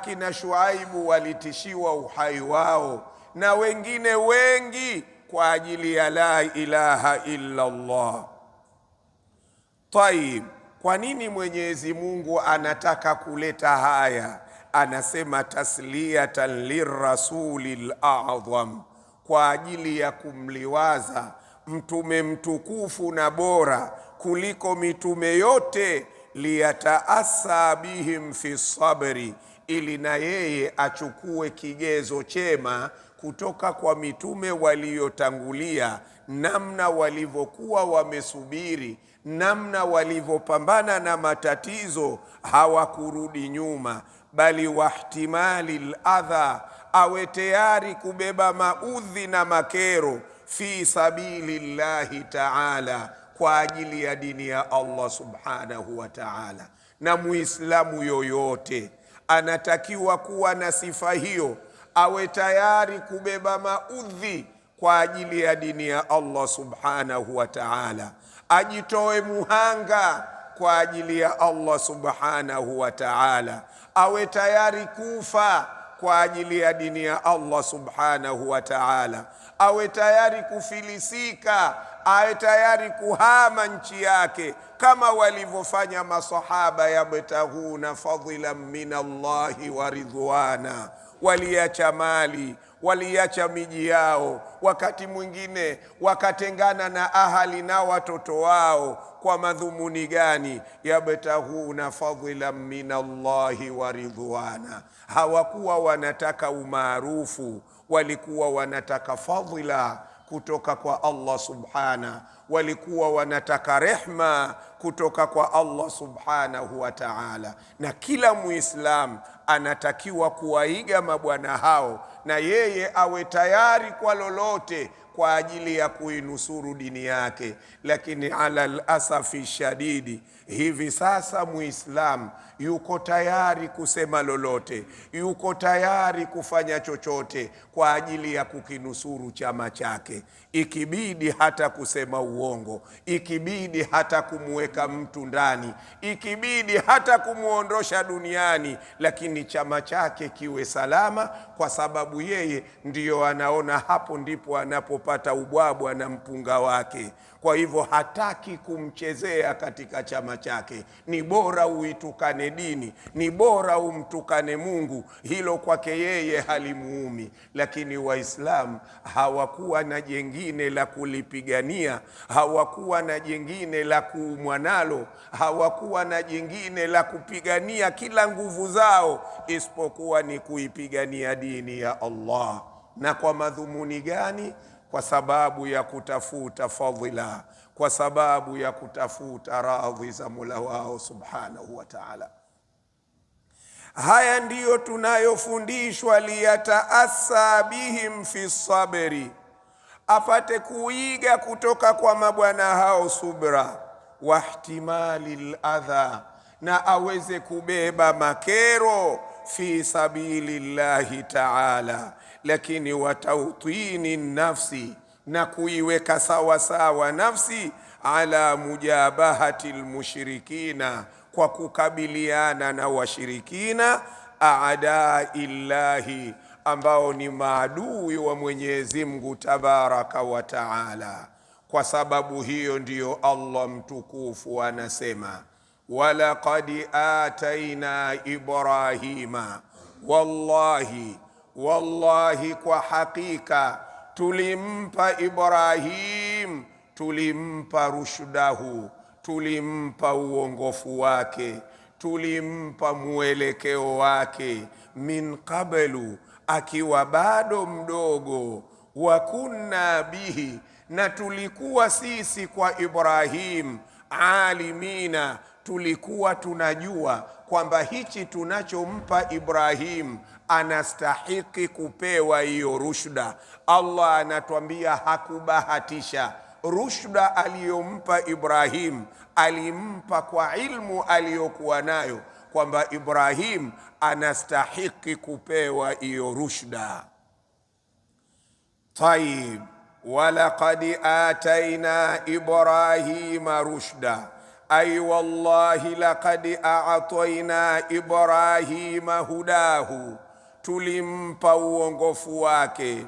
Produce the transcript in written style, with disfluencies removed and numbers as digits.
kina Shuaibu walitishiwa uhai wao na wengine wengi kwa ajili ya la ilaha illa Allah. Taib, kwa nini Mwenyezi Mungu anataka kuleta haya? Anasema tasliyatan lirrasulil a'zam, kwa ajili ya kumliwaza mtume mtukufu na bora kuliko mitume yote, liyataasa bihim fi sabri, ili na yeye achukue kigezo chema kutoka kwa mitume waliotangulia, namna walivyokuwa wamesubiri, namna walivyopambana na matatizo, hawakurudi nyuma, bali wahtimali ladha, awe tayari kubeba maudhi na makero, fi sabilillahi taala, kwa ajili ya dini ya Allah subhanahu wa taala. Na muislamu yoyote anatakiwa kuwa na sifa hiyo, awe tayari kubeba maudhi kwa ajili ya dini ya Allah subhanahu wa ta'ala, ajitoe muhanga kwa ajili ya Allah subhanahu wa ta'ala, awe tayari kufa kwa ajili ya dini ya Allah subhanahu wa ta'ala, awe tayari kufilisika, awe tayari kuhama nchi yake kama walivyofanya masahaba, yabtaghuna fadlan min Allahi wa ridwana. Waliacha mali, waliacha miji yao, wakati mwingine wakatengana na ahali na watoto wao. Kwa madhumuni gani? Yabtaghuna fadlan min Allahi wa ridwana. Hawakuwa wanataka umaarufu, walikuwa wanataka fadhila kutoka kwa Allah subhana, walikuwa wanataka rehma kutoka kwa Allah subhanahu wa ta'ala. Na kila muislam anatakiwa kuwaiga mabwana hao, na yeye awe tayari kwa lolote kwa ajili ya kuinusuru dini yake. Lakini ala alasafi shadidi, hivi sasa muislam yuko tayari kusema lolote, yuko tayari kufanya chochote kwa ajili ya kukinusuru chama chake, ikibidi hata kusema uongo, ikibidi hata kumweka mtu ndani, ikibidi hata kumuondosha duniani, lakini chama chake kiwe salama, kwa sababu yeye ndiyo anaona hapo ndipo anapopata ubwabwa na mpunga wake. Kwa hivyo hataki kumchezea katika chama chake. Ni bora uitukane dini, ni bora umtukane Mungu, hilo kwake yeye halimuumi. Lakini Waislamu hawakuwa na jengine la kulipigania, hawakuwa na jengine la kuumwa nalo, hawakuwa na jengine la kupigania kila nguvu zao, isipokuwa ni kuipigania dini ya Allah. Na kwa madhumuni gani? Kwa sababu ya kutafuta fadhila, kwa sababu ya kutafuta radhi za Mola wao subhanahu wa ta'ala. Haya ndiyo tunayofundishwa, liyataasa bihim fi sabri, afate kuiga kutoka kwa mabwana hao subra, wahtimali ladha, na aweze kubeba makero, fi sabilillahi ta'ala. Lakini watautini nafsi, na kuiweka sawa sawa nafsi, ala mujabahati almushrikina, kwa kukabiliana na washirikina, aadaillahi, ambao ni maadui wa Mwenyezi Mungu tabaraka wa taala. Kwa sababu hiyo ndiyo Allah mtukufu anasema, walaqad ataina Ibrahima, wallahi kwa hakika tulimpa Ibrahim, tulimpa rushdahu, tulimpa uongofu wake, tulimpa mwelekeo wake, min qablu, akiwa bado mdogo, wa kunna bihi, na tulikuwa sisi kwa Ibrahim, alimina, tulikuwa tunajua kwamba hichi tunachompa Ibrahim anastahiki kupewa hiyo rushda. Allah anatuambia hakubahatisha. Rushda aliyompa Ibrahim alimpa kwa ilmu aliyokuwa nayo, kwamba Ibrahim anastahiki kupewa hiyo rushda. Taib, walaqad ataina Ibrahima rushda, ay wallahi laqad a'tayna Ibrahima hudahu, tulimpa uongofu wake.